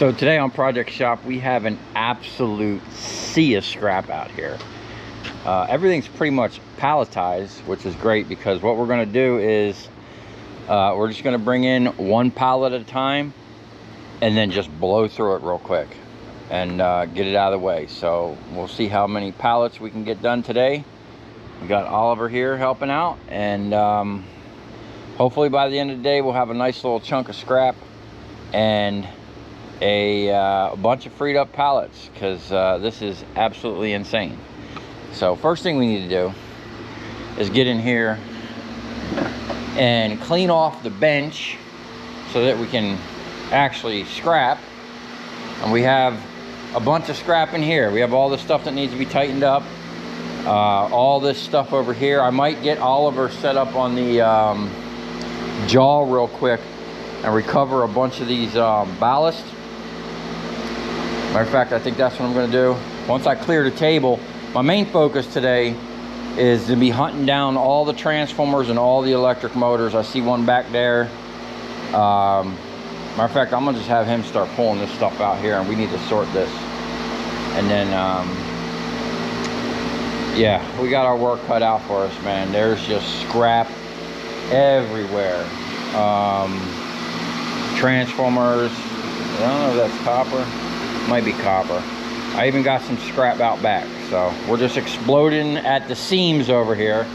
So today on Project Shop, we have an absolute sea of scrap out here. Everything's pretty much palletized, which is great because what we're going to do is we're just going to bring in one pallet at a time and then just blow through it real quick and get it out of the way. So we'll see how many pallets we can get done today. We got Oliver here helping out, and hopefully by the end of the day we'll have a nice little chunk of scrap and a bunch of freed up pallets, because this is absolutely insane. So first thing we need to do is get in here and clean off the bench so that we can actually scrap. And we have a bunch of scrap in here. We have all the stuff that needs to be tightened up, all this stuff over here. I might get Oliver set up on the jaw real quick and recover a bunch of these ballast. Matter of fact, I think that's what I'm going to do. Once I clear the table, my main focus today is to be hunting down all the transformers and all the electric motors. I see one back there. Matter of fact, I'm going to just have him start pulling this stuff out here, and we need to sort this. And then, yeah, we got our work cut out for us, man. There's just scrap everywhere. Transformers, I don't know if that's copper. Might be copper. I even got some scrap out back, so we're just exploding at the seams over here.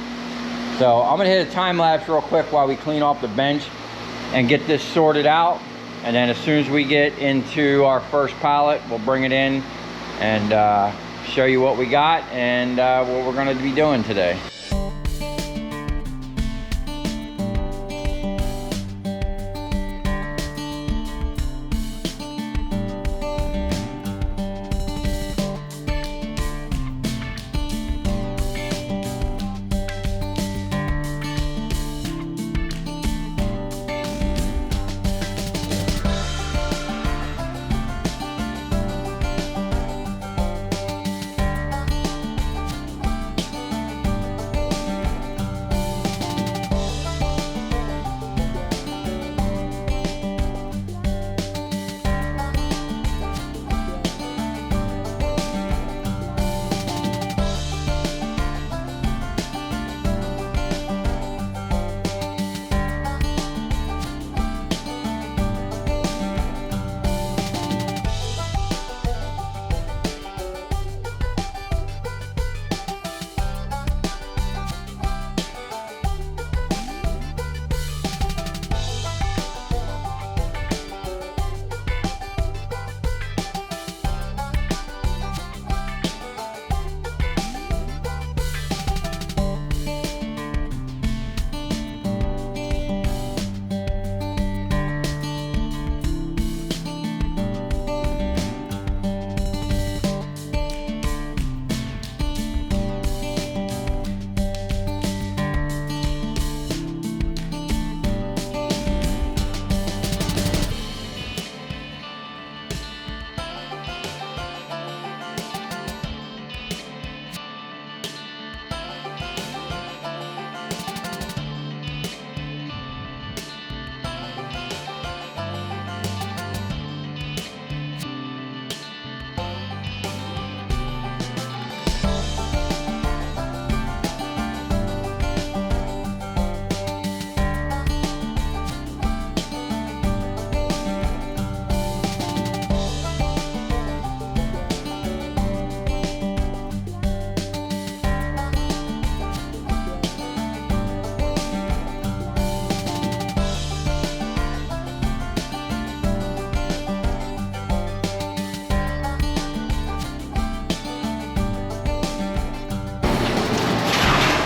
So I'm gonna hit a time lapse real quick while we clean off the bench and get this sorted out, and then as soon as we get into our first pallet, we'll bring it in and show you what we got and what we're going to be doing today.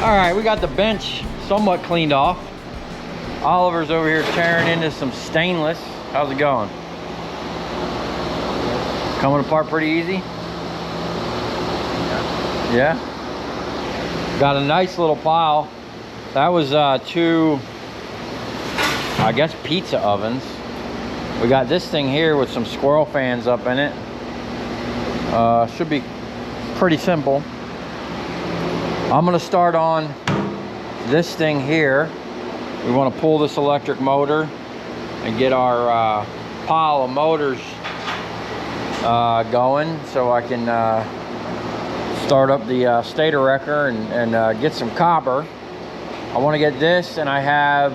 All right, we got the bench somewhat cleaned off. Oliver's over here tearing into some stainless. How's it going? Coming apart pretty easy? Yeah? Got a nice little pile. That was two, I guess, pizza ovens. We got this thing here with some squirrel fans up in it. Should be pretty simple. I'm gonna start on this thing here. We want to pull this electric motor and get our pile of motors going so I can start up the stator wrecker and get some copper. I want to get this, and I have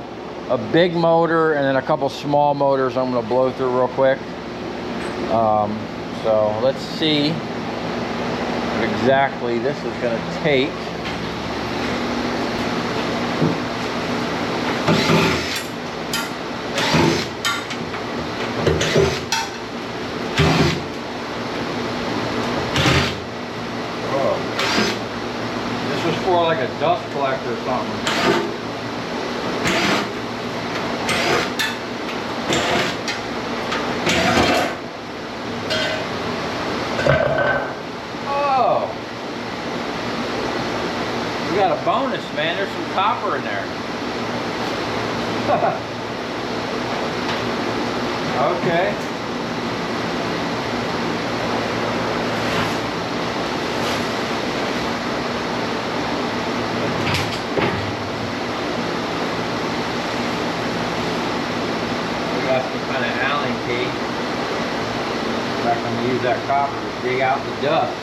a big motor and then a couple small motors I'm going to blow through real quick. So let's see what exactly this is going to take. Oh, this was for like a dust collector or something. We got a bonus, man. There's some copper in there. Okay. We got some kind of Allen key. In fact, I'm going to use that copper to dig out the dust.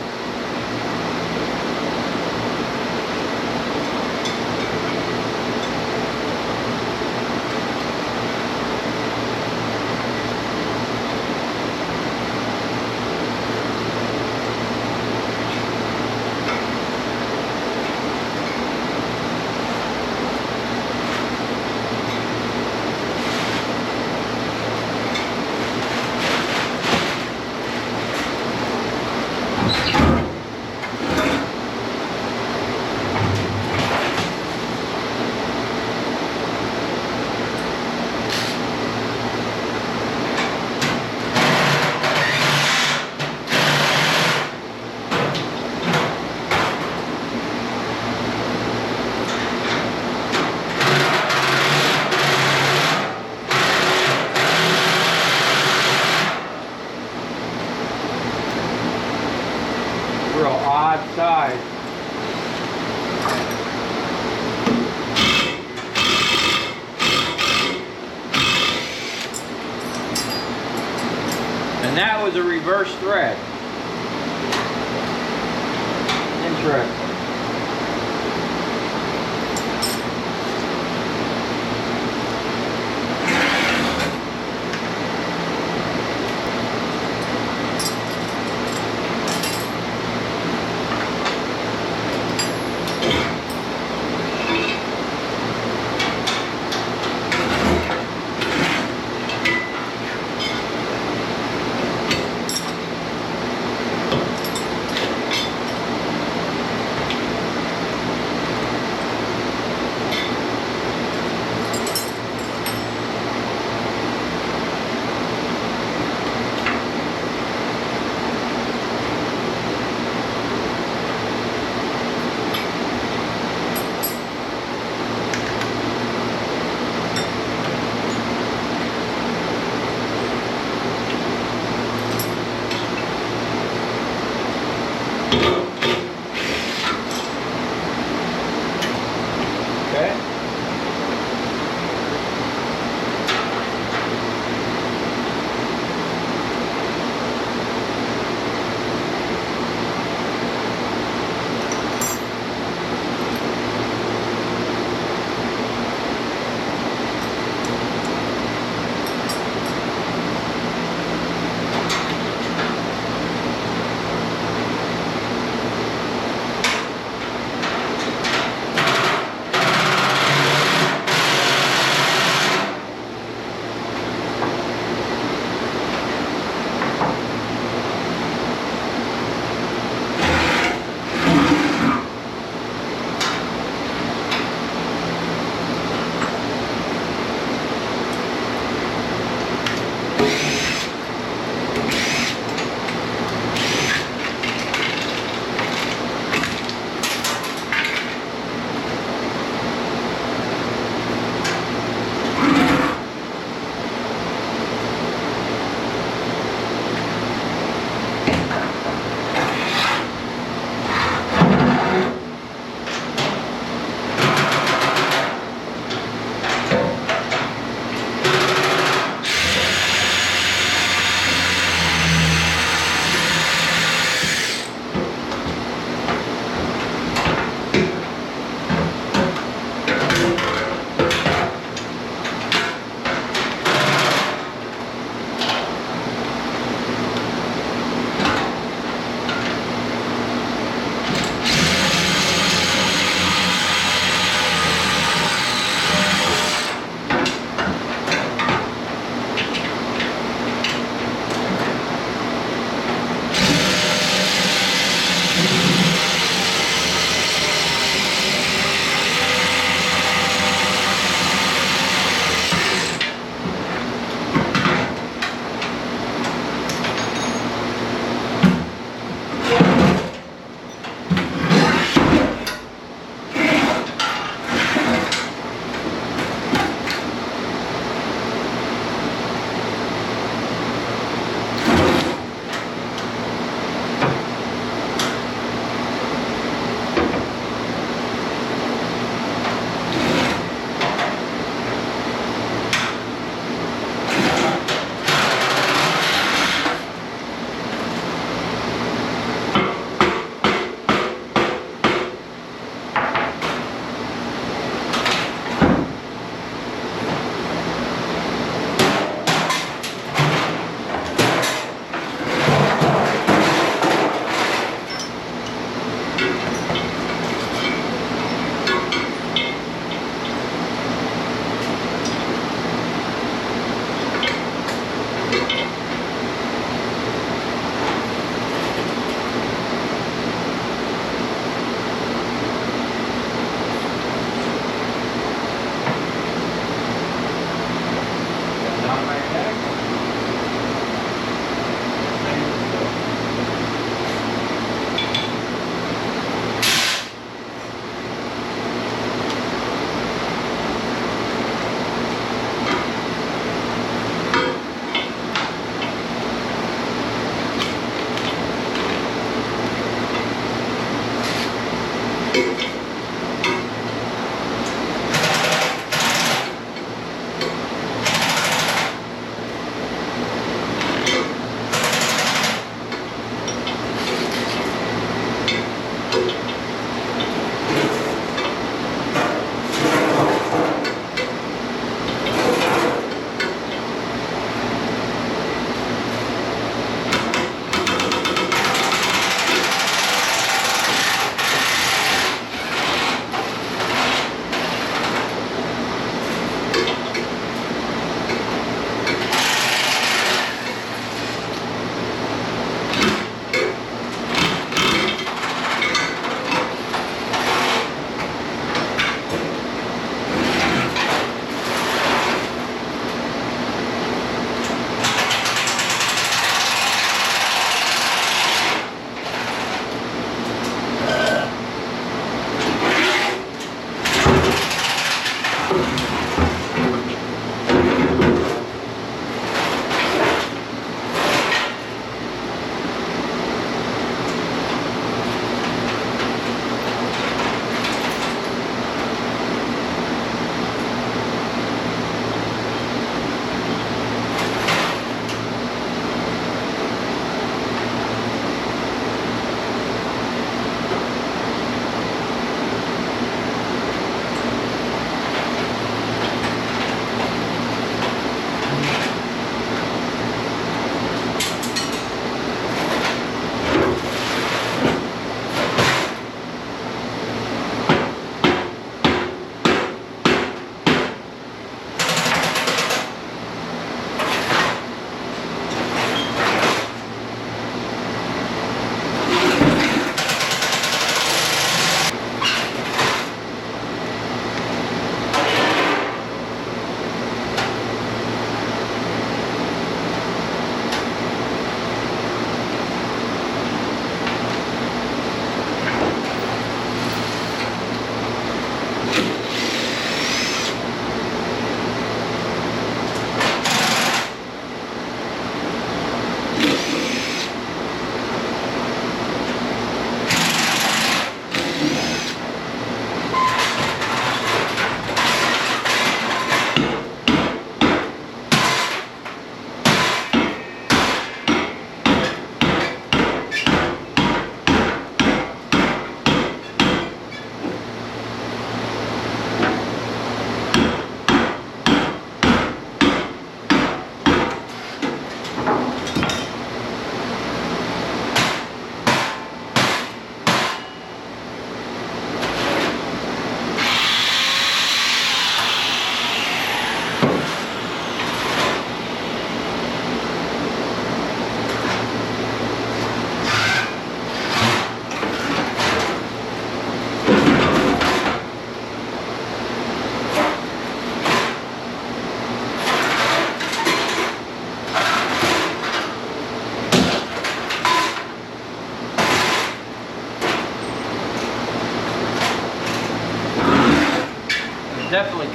Real odd size. And that was a reverse thread. Interesting.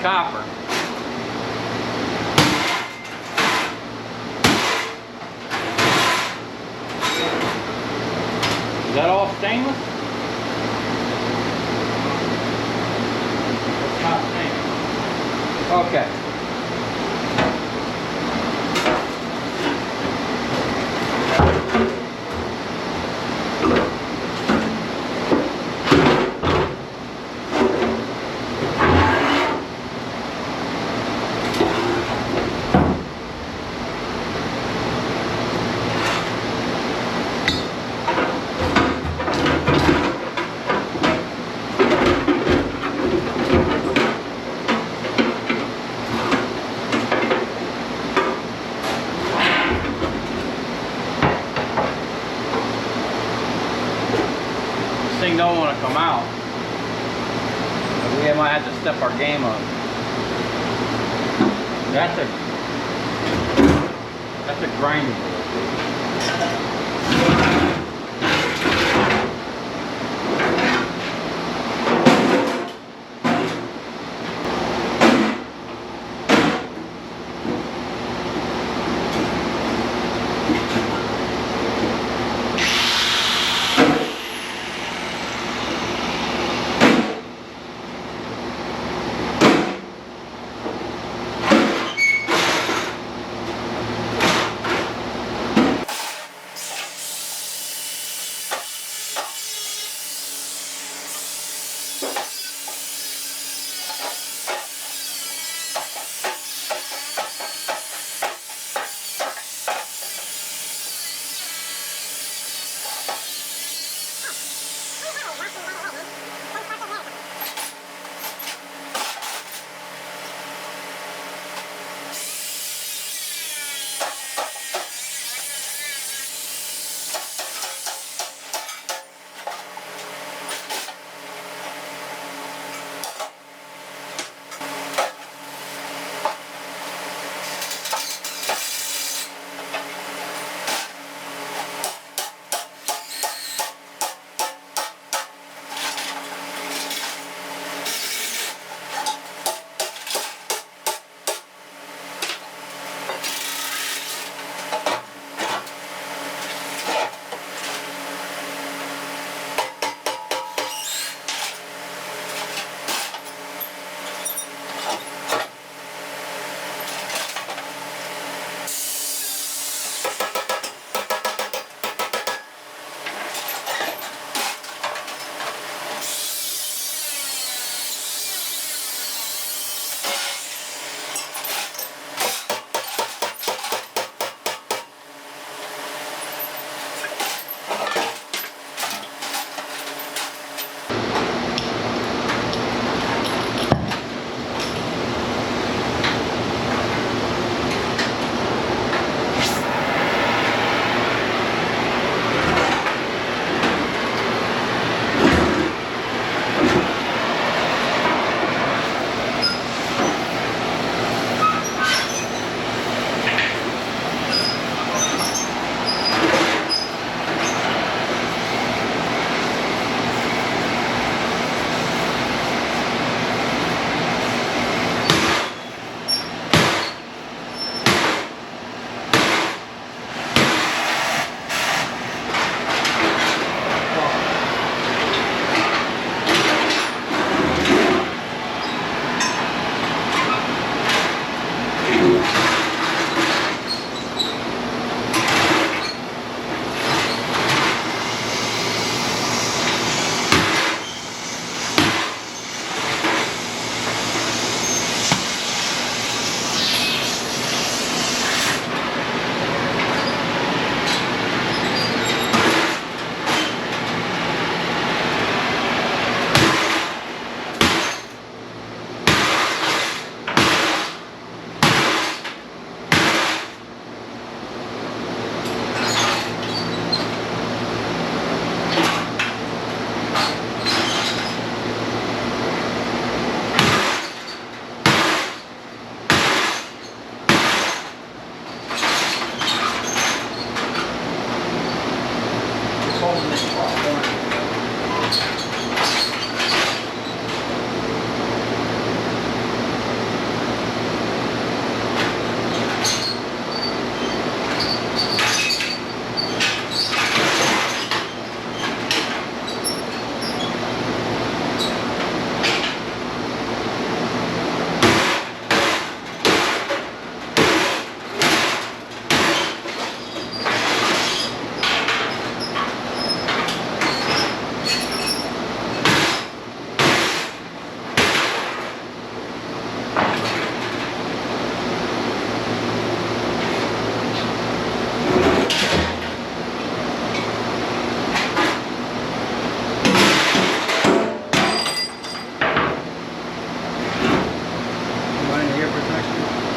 copper. Is that all stainless? It's not stainless. Okay. This thing don't want to come out. We might have to step our game up. That's a grinding board.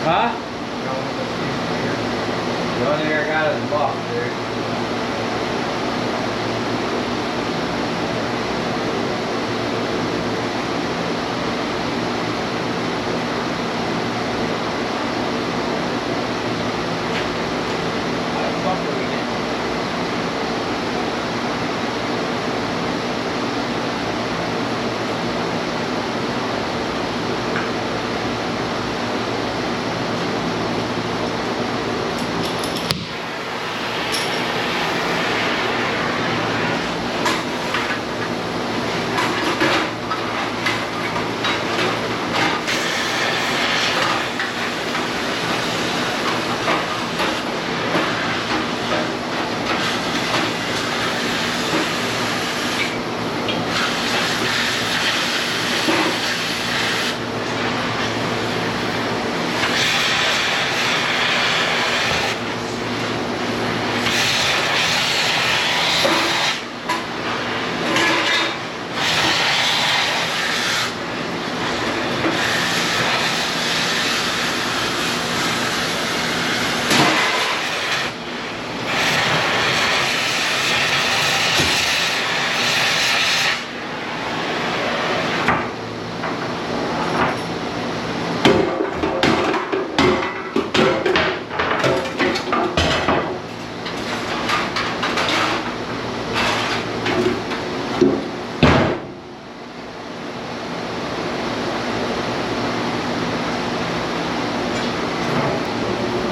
Huh? The only thing I got is a buff, dude. How the fuck are we getting?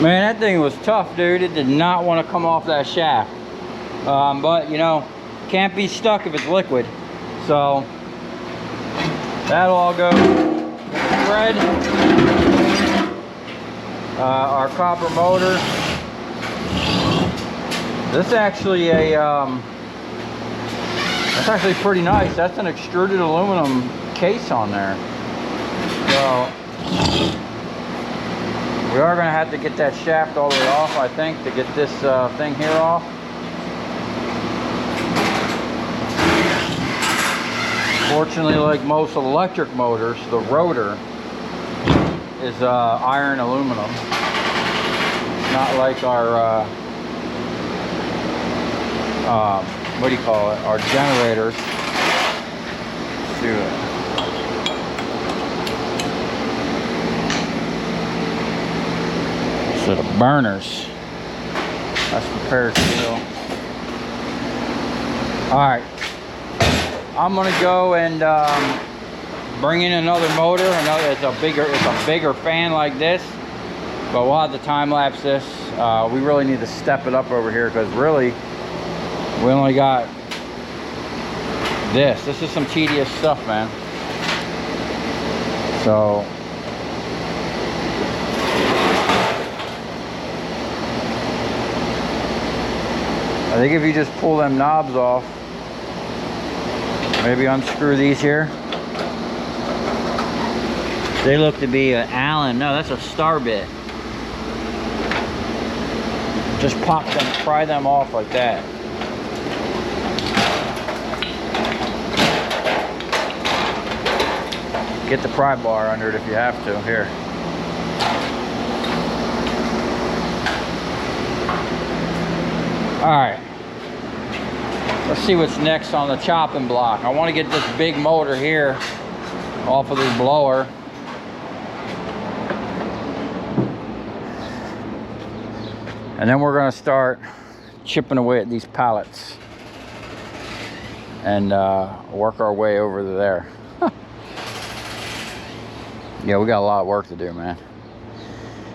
Man, that thing was tough, dude. It did not want to come off that shaft. But, you know, can't be stuck if it's liquid. So, that'll all go in the thread. Our copper motor. This is actually a, that's actually pretty nice. That's an extruded aluminum case on there. So, we are going to have to get that shaft all the way off, I think, to get this thing here off. Fortunately, like most electric motors, the rotor is iron aluminum. Not like our, what do you call it, our generators. Let's do it. So the burners, that's prepared steel. All right, I'm gonna go and bring in another motor. It's a bigger fan like this, but we'll have to time lapse this. We really need to step it up over here because really we only got this. This is some tedious stuff, man. So. I think if you just pull them knobs off, maybe unscrew these here. They look to be an Allen. No, that's a star bit. Just pop them, pry them off like that. Get the pry bar under it if you have to. Here. All right. Let's see what's next on the chopping block. I want to get this big motor here off of this blower. And then we're going to start chipping away at these pallets and work our way over to there. Yeah, we got a lot of work to do, man.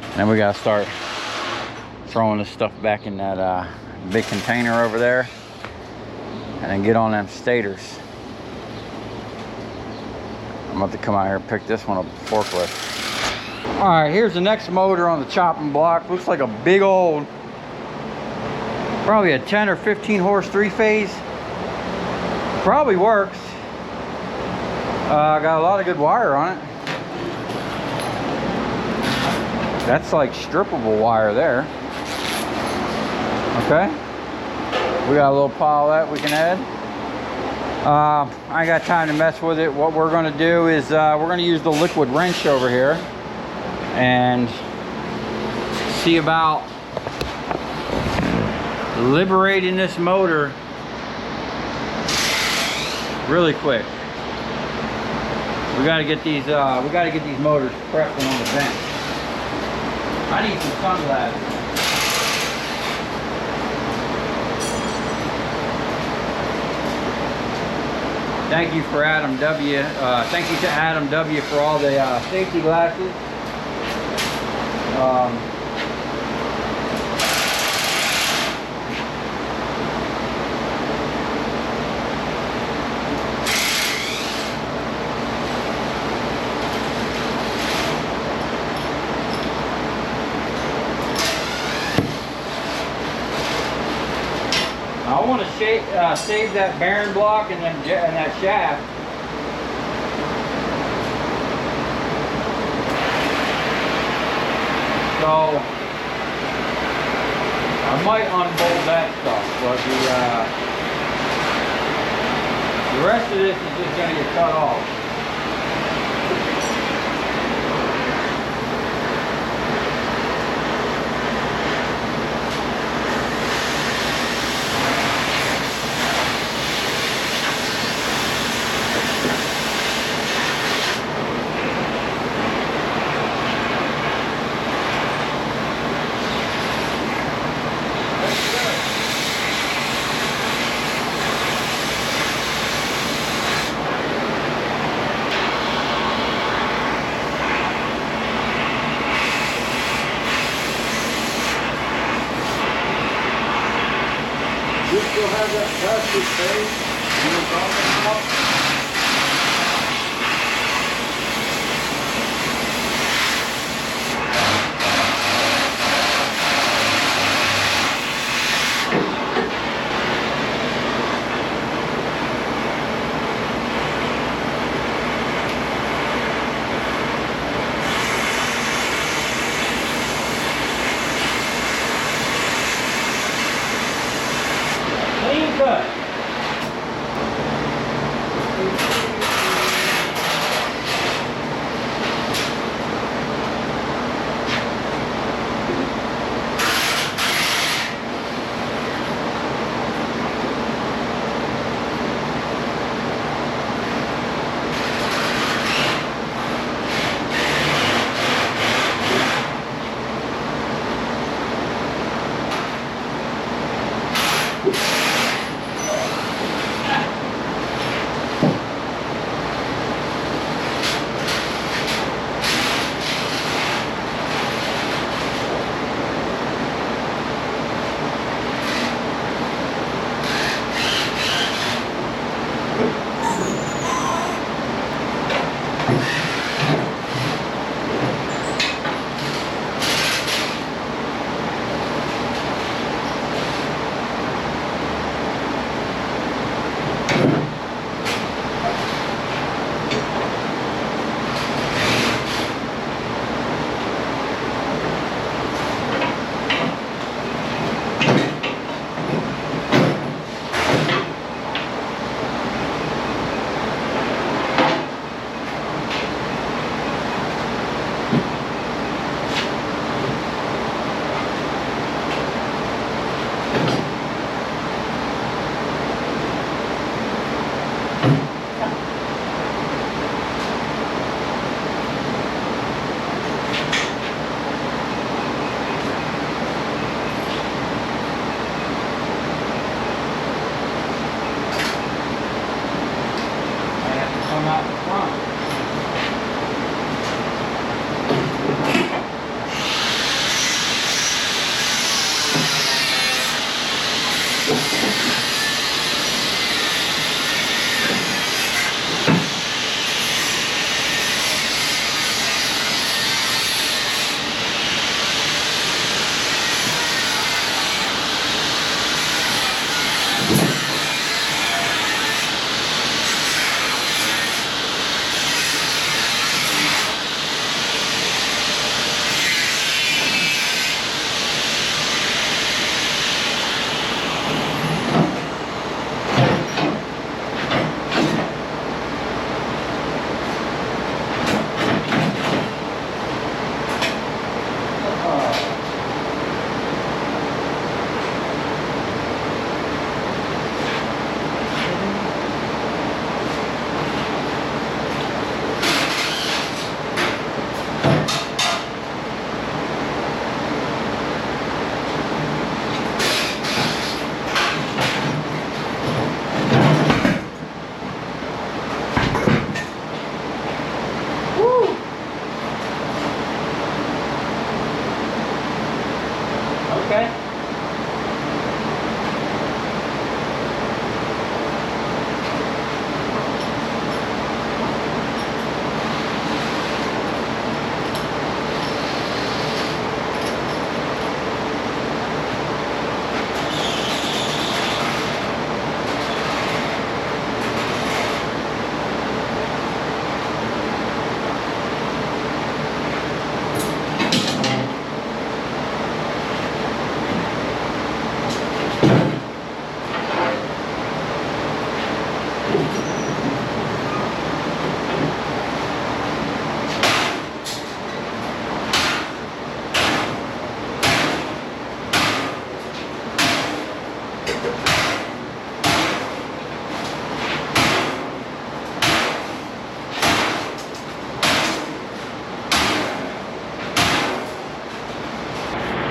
And then we got to start throwing this stuff back in that big container over there. And then get on them stators. I'm about to come out here and pick this one up with the forklift. All right, here's the next motor on the chopping block. Looks like a big old, probably a 10 or 15 horse three-phase. Probably works. Got a lot of good wire on it. That's like strippable wire there. Okay. We got a little pile of that we can add. I ain't got time to mess with it. What we're going to do is we're going to use the liquid wrench over here and see about liberating this motor really quick. We gotta get these motors prepped and on the bench. I need some sunglasses. Thank you for Adam W. Thank you to Adam W. for all the safety glasses. I want to save that bearing block and that shaft. So I might unbolt that stuff, but the rest of this is just going to get cut off. You still have that plastic face you were talking about? Clean cut.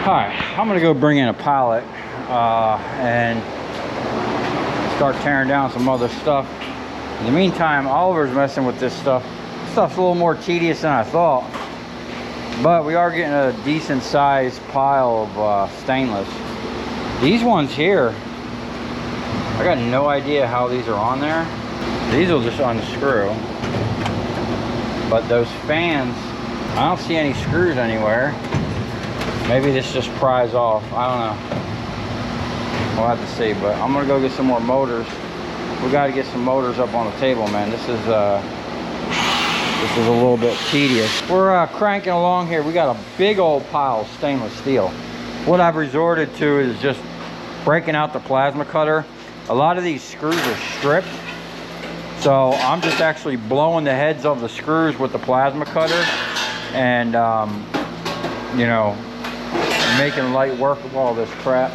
Alright, I'm gonna go bring in a pallet and start tearing down some other stuff. In the meantime, Oliver's messing with this stuff. This stuff's a little more tedious than I thought, but we are getting a decent sized pile of stainless. These ones here, I got no idea how these are on there. These will just unscrew, but those fans, I don't see any screws anywhere. Maybe this just pries off. I don't know. We'll have to see, but I'm gonna go get some more motors. We got to get some motors up on the table, man. This is a little bit tedious. We're cranking along here. We got a big old pile of stainless steel. What I've resorted to is just breaking out the plasma cutter. A lot of these screws are stripped, so I'm just actually blowing the heads of the screws with the plasma cutter and you know, making light work of all this crap.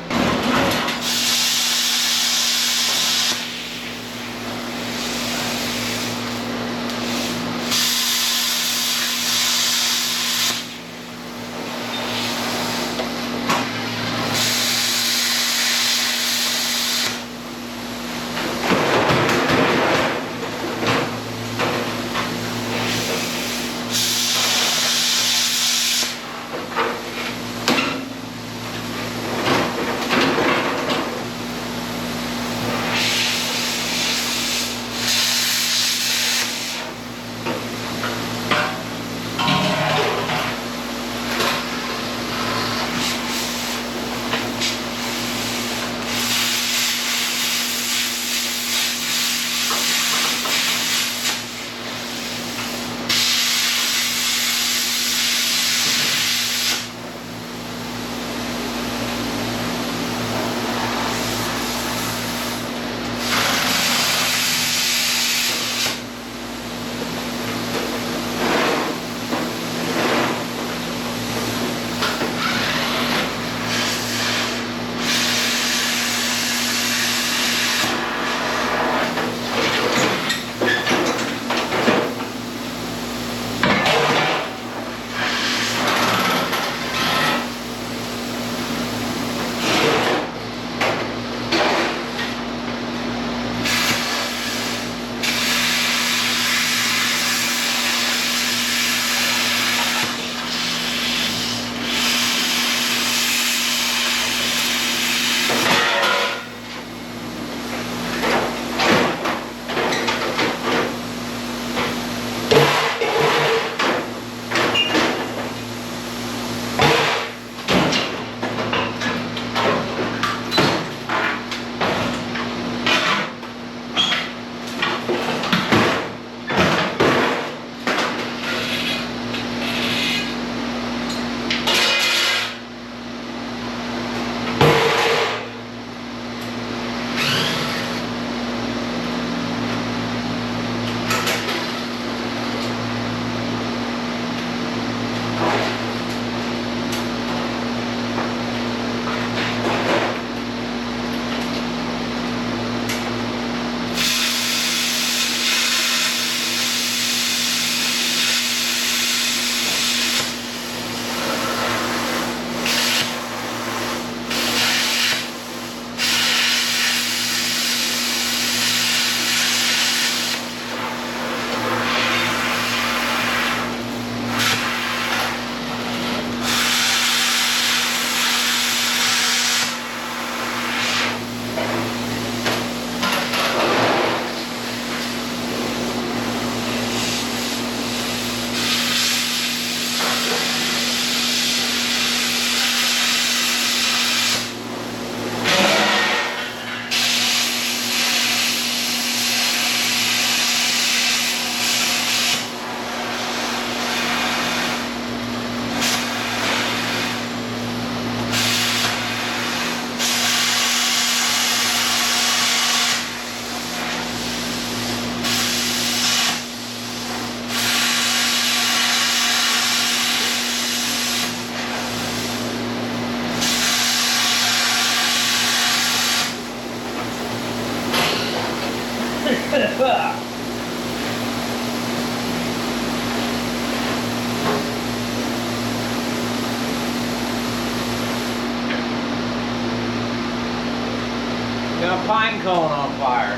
pine cone on fire.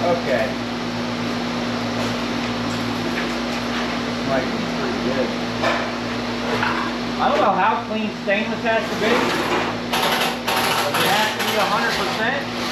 Okay. This might be pretty good. I don't know how clean stainless has to be. Does it have to be 100%?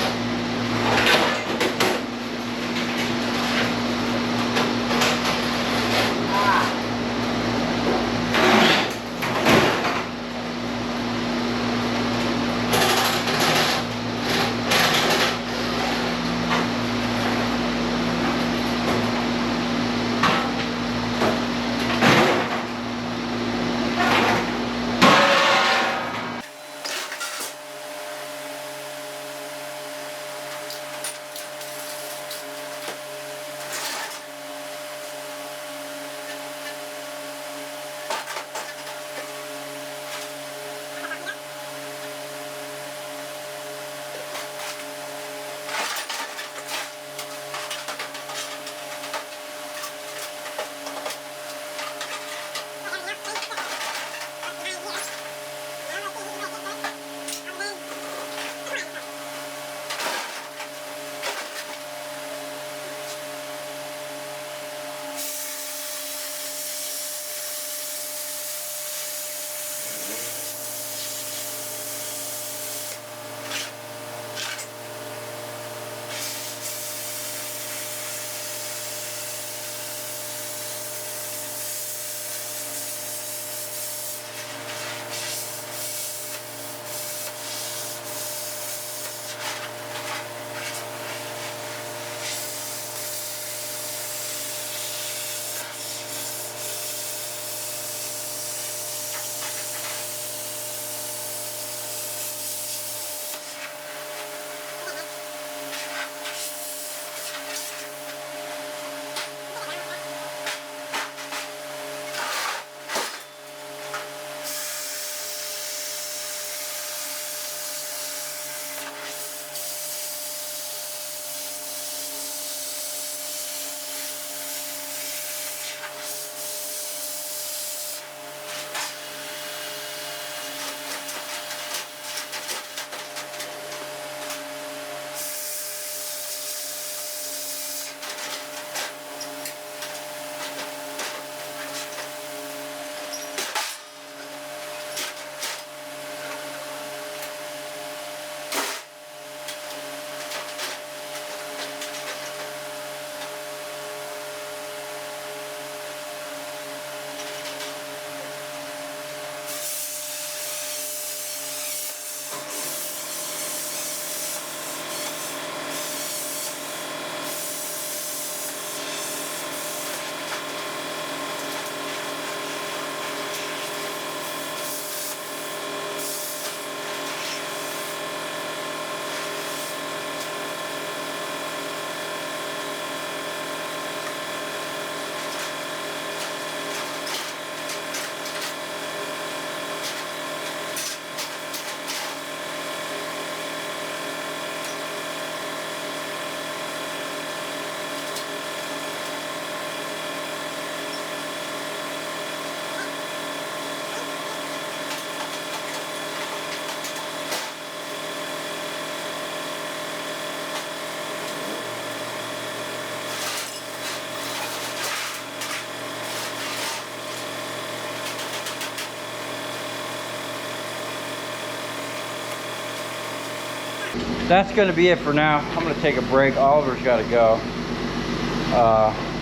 That's going to be it for now. I'm going to take a break. Oliver's got to go.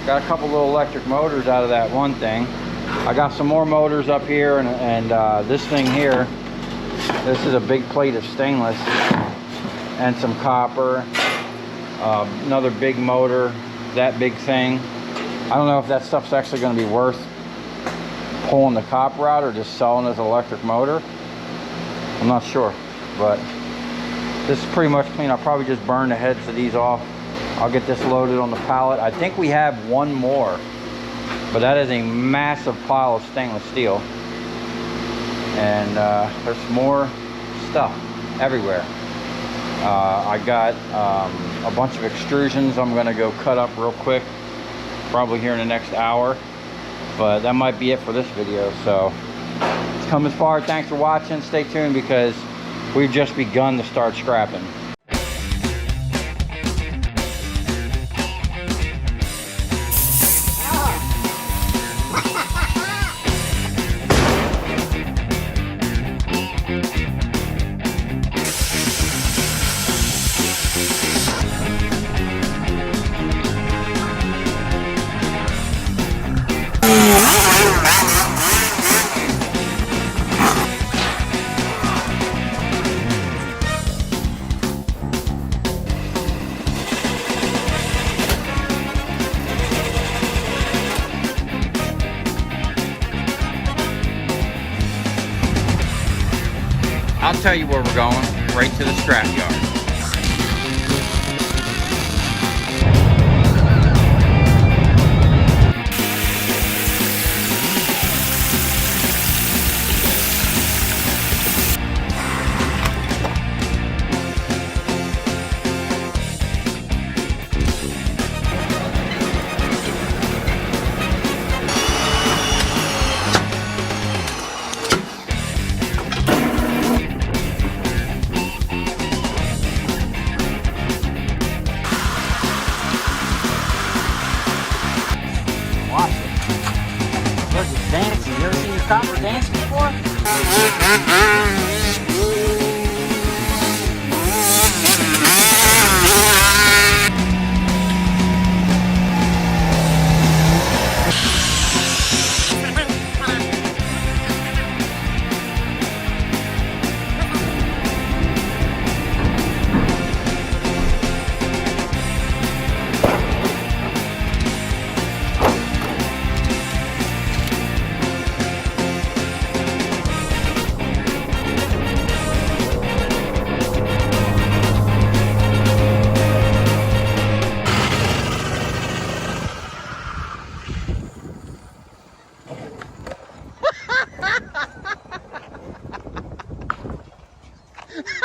Got a couple little electric motors out of that one thing. I got some more motors up here, and this thing here, this is a big plate of stainless and some copper. Another big motor, that big thing. I don't know if that stuff's actually going to be worth pulling the copper out or just selling as an electric motor. I'm not sure, but this is pretty much clean. I'll probably just burn the heads of these off. I'll get this loaded on the pallet. I think we have one more, but that is a massive pile of stainless steel. And there's more stuff everywhere. I got a bunch of extrusions I'm gonna go cut up real quick, probably here in the next hour. But that might be it for this video. So come as far. Thanks for watching. Stay tuned because we've just begun to start scrapping. I'll tell you where we're going, right to the scrap yard. Watch it. Look, it's dancing. You ever seen your copper dance before?